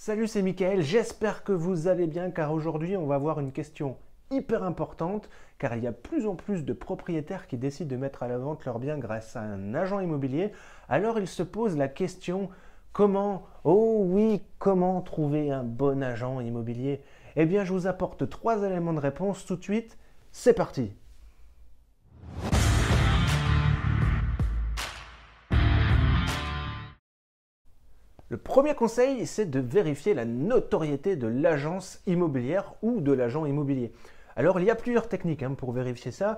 Salut, c'est Mickaël, j'espère que vous allez bien car aujourd'hui on va voir une question hyper importante car il y a plus en plus de propriétaires qui décident de mettre à la vente leurs biens grâce à un agent immobilier. Alors ils se posent la question comment trouver un bon agent immobilier? Eh bien je vous apporte 3 éléments de réponse tout de suite, c'est parti! Le premier conseil, c'est de vérifier la notoriété de l'agence immobilière ou de l'agent immobilier. Alors, il y a plusieurs techniques pour vérifier ça.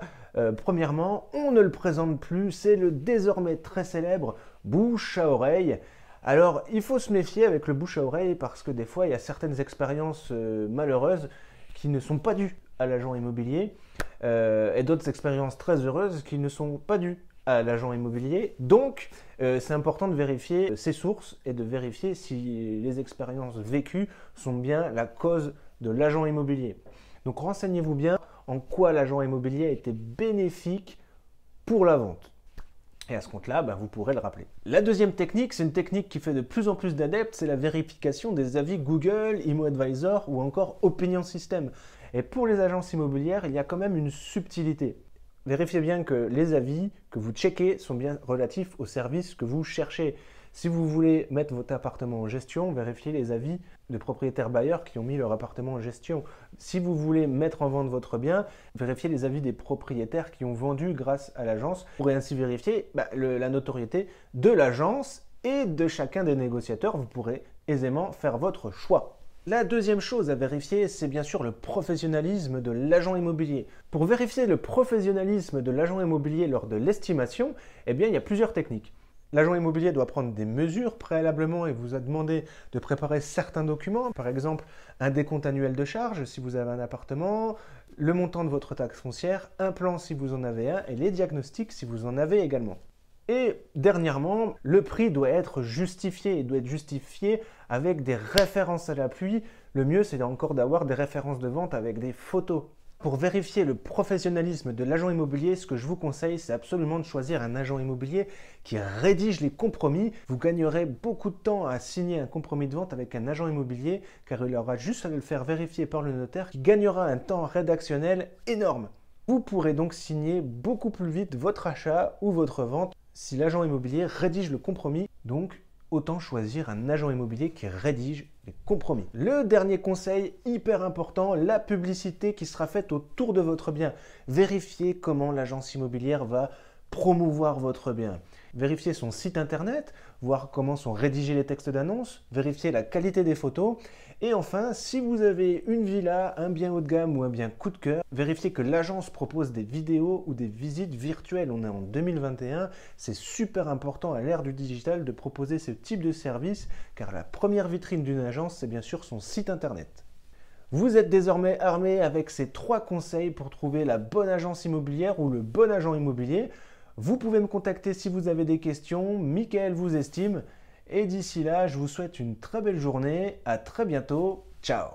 Premièrement, on ne le présente plus, c'est le désormais très célèbre bouche à oreille. Alors, il faut se méfier avec le bouche à oreille parce que des fois, il y a certaines expériences malheureuses qui ne sont pas dues à l'agent immobilier et d'autres expériences très heureuses qui ne sont pas dues à l'agent immobilier. Donc, c'est important de vérifier ses sources et de vérifier si les expériences vécues sont bien la cause de l'agent immobilier. Donc, renseignez-vous bien en quoi l'agent immobilier a été bénéfique pour la vente. Et à ce compte-là, vous pourrez le rappeler. La deuxième technique, c'est une technique qui fait de plus en plus d'adeptes, c'est la vérification des avis Google, ImmoAdvisor ou encore Opinion System. Et pour les agences immobilières, il y a quand même une subtilité. Vérifiez bien que les avis que vous checkez sont bien relatifs au service que vous cherchez. Si vous voulez mettre votre appartement en gestion, vérifiez les avis de propriétaires bailleurs qui ont mis leur appartement en gestion. Si vous voulez mettre en vente votre bien, vérifiez les avis des propriétaires qui ont vendu grâce à l'agence. Vous pourrez ainsi vérifier la notoriété de l'agence et de chacun des négociateurs. Vous pourrez aisément faire votre choix. La deuxième chose à vérifier, c'est bien sûr le professionnalisme de l'agent immobilier. Pour vérifier le professionnalisme de l'agent immobilier lors de l'estimation, il y a plusieurs techniques. L'agent immobilier doit prendre des mesures préalablement et vous a demandé de préparer certains documents, par exemple un décompte annuel de charges si vous avez un appartement, le montant de votre taxe foncière, un plan si vous en avez un et les diagnostics si vous en avez également. Et dernièrement, le prix doit être justifié. Il doit être justifié avec des références à l'appui. Le mieux, c'est encore d'avoir des références de vente avec des photos. Pour vérifier le professionnalisme de l'agent immobilier, ce que je vous conseille, c'est absolument de choisir un agent immobilier qui rédige les compromis. Vous gagnerez beaucoup de temps à signer un compromis de vente avec un agent immobilier car il aura juste à le faire vérifier par le notaire qui gagnera un temps rédactionnel énorme. Vous pourrez donc signer beaucoup plus vite votre achat ou votre vente si l'agent immobilier rédige le compromis. Donc, autant choisir un agent immobilier qui rédige les compromis. Le dernier conseil hyper important, la publicité qui sera faite autour de votre bien. Vérifiez comment l'agence immobilière va promouvoir votre bien. Vérifiez son site internet, voir comment sont rédigés les textes d'annonce, vérifier la qualité des photos. Et enfin, si vous avez une villa, un bien haut de gamme ou un bien coup de cœur, vérifiez que l'agence propose des vidéos ou des visites virtuelles. On est en 2021, c'est super important à l'ère du digital de proposer ce type de service car la première vitrine d'une agence, c'est bien sûr son site internet. Vous êtes désormais armé avec ces 3 conseils pour trouver la bonne agence immobilière ou le bon agent immobilier. Vous pouvez me contacter si vous avez des questions, Mickaël vous estime. Et d'ici là, je vous souhaite une très belle journée, à très bientôt, ciao!